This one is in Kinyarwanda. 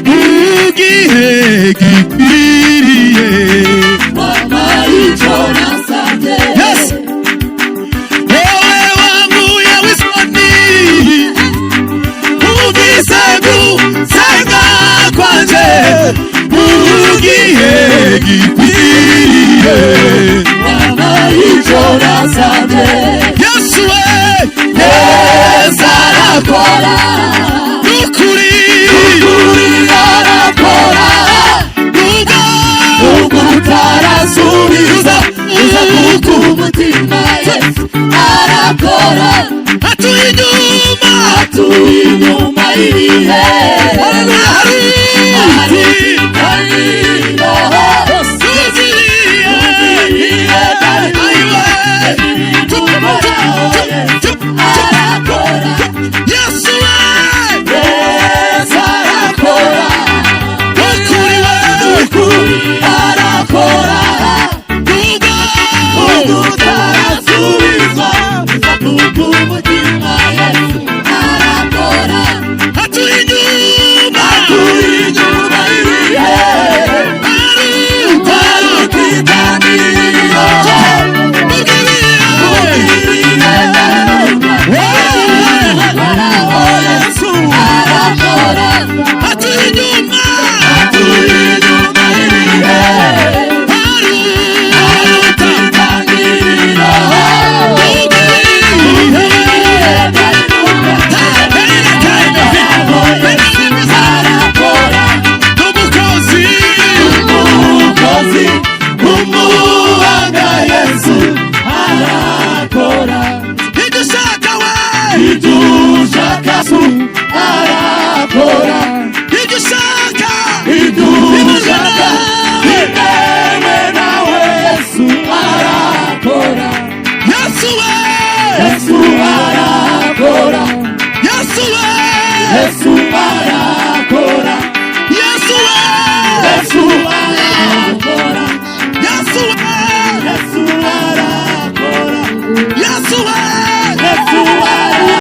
ugihe gikwiriye. Mama icyo nasabye, wowe wanguye w'isoni, ugize gusenga kwanje ugihe gikwiriye. mama icyo nasabye, Yesu we Yesu arakora, nukuri arakora, nubwo utarasubiza uza kuko umutima Yesu arakora. atuye inyuma y'ibihe, Yesu